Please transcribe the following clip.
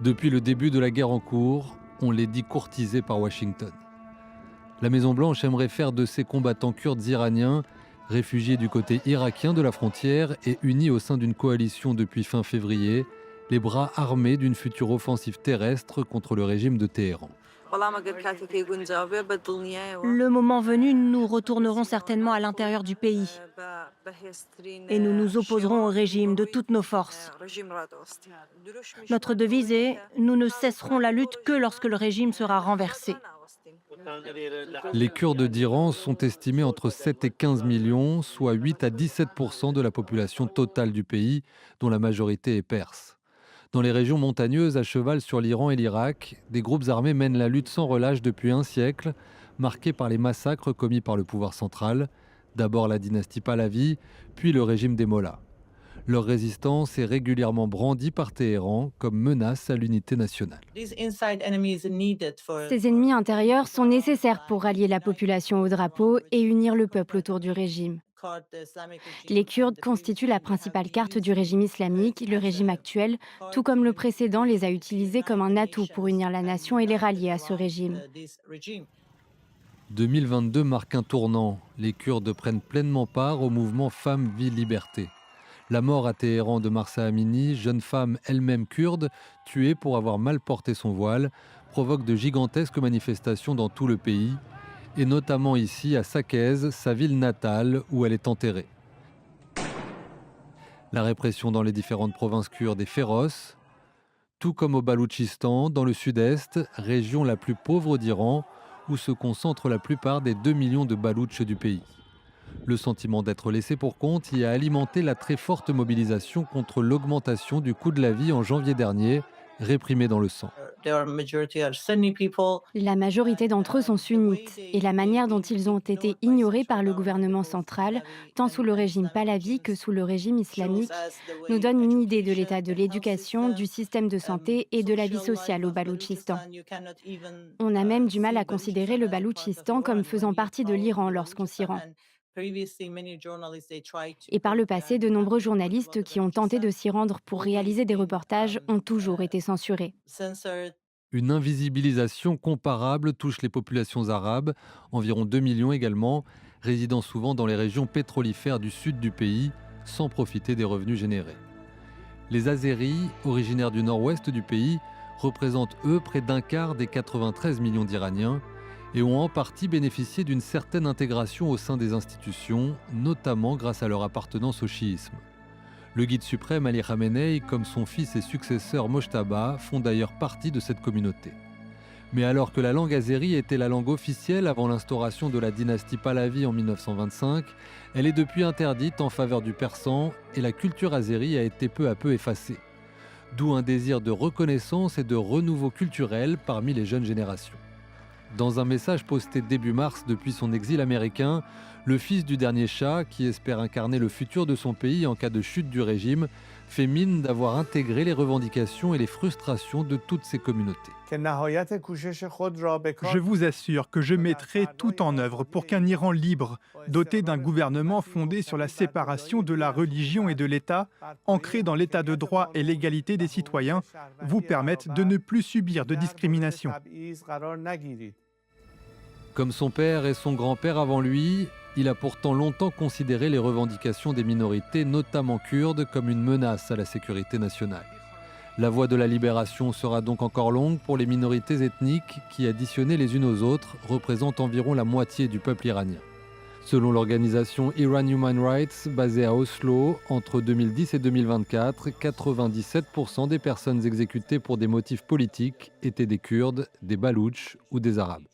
Depuis le début de la guerre en cours, on les dit courtisés par Washington. La Maison-Blanche aimerait faire de ces combattants kurdes iraniens, réfugiés du côté irakien de la frontière et unis au sein d'une coalition depuis fin février, les bras armés d'une future offensive terrestre contre le régime de Téhéran. Le moment venu, nous retournerons certainement à l'intérieur du pays et nous nous opposerons au régime de toutes nos forces. Notre devise est : nous ne cesserons la lutte que lorsque le régime sera renversé. Les Kurdes d'Iran sont estimés entre 7 et 15 millions, soit 8 à 17% de la population totale du pays, dont la majorité est perse. Dans les régions montagneuses, à cheval sur l'Iran et l'Irak, des groupes armés mènent la lutte sans relâche depuis un siècle, marquée par les massacres commis par le pouvoir central, d'abord la dynastie Pahlavi, puis le régime des Mollahs. Leur résistance est régulièrement brandie par Téhéran comme menace à l'unité nationale. Ces ennemis intérieurs sont nécessaires pour rallier la population au drapeau et unir le peuple autour du régime. Les Kurdes constituent la principale carte du régime islamique. Le régime actuel, tout comme le précédent, les a utilisés comme un atout pour unir la nation et les rallier à ce régime. 2022 marque un tournant. Les Kurdes prennent pleinement part au mouvement Femmes, Vie, Liberté. La mort à Téhéran de Mahsa Amini, jeune femme elle-même kurde, tuée pour avoir mal porté son voile, provoque de gigantesques manifestations dans tout le pays, et notamment ici à Saqqez, sa ville natale où elle est enterrée. La répression dans les différentes provinces kurdes est féroce, tout comme au Baloutchistan, dans le sud-est, région la plus pauvre d'Iran, où se concentrent la plupart des 2 millions de Baloutches du pays. Le sentiment d'être laissé pour compte y a alimenté la très forte mobilisation contre l'augmentation du coût de la vie en janvier dernier, réprimée dans le sang. La majorité d'entre eux sont sunnites et la manière dont ils ont été ignorés par le gouvernement central, tant sous le régime Pahlavi que sous le régime islamique, nous donne une idée de l'état de l'éducation, du système de santé et de la vie sociale au Baloutchistan. On a même du mal à considérer le Baloutchistan comme faisant partie de l'Iran lorsqu'on s'y rend. Et par le passé, de nombreux journalistes qui ont tenté de s'y rendre pour réaliser des reportages ont toujours été censurés. Une invisibilisation comparable touche les populations arabes, environ 2 millions également, résidant souvent dans les régions pétrolifères du sud du pays, sans profiter des revenus générés. Les Azéris, originaires du nord-ouest du pays, représentent eux près d'un quart des 93 millions d'Iraniens et ont en partie bénéficié d'une certaine intégration au sein des institutions, notamment grâce à leur appartenance au chiisme. Le guide suprême Ali Khamenei, comme son fils et successeur Mojtaba, font d'ailleurs partie de cette communauté. Mais alors que la langue azérie était la langue officielle avant l'instauration de la dynastie Pahlavi en 1925, elle est depuis interdite en faveur du persan et la culture azérie a été peu à peu effacée. D'où un désir de reconnaissance et de renouveau culturel parmi les jeunes générations. Dans un message posté début mars depuis son exil américain, le fils du dernier Shah, qui espère incarner le futur de son pays en cas de chute du régime, fait mine d'avoir intégré les revendications et les frustrations de toutes ces communautés. Je vous assure que je mettrai tout en œuvre pour qu'un Iran libre, doté d'un gouvernement fondé sur la séparation de la religion et de l'État, ancré dans l'état de droit et l'égalité des citoyens, vous permette de ne plus subir de discrimination. Comme son père et son grand-père avant lui, il a pourtant longtemps considéré les revendications des minorités, notamment kurdes, comme une menace à la sécurité nationale. La voie de la libération sera donc encore longue pour les minorités ethniques qui, additionnées les unes aux autres, représentent environ la moitié du peuple iranien. Selon l'organisation Iran Human Rights, basée à Oslo, entre 2010 et 2024, 97% des personnes exécutées pour des motifs politiques étaient des Kurdes, des Baloutches ou des Arabes.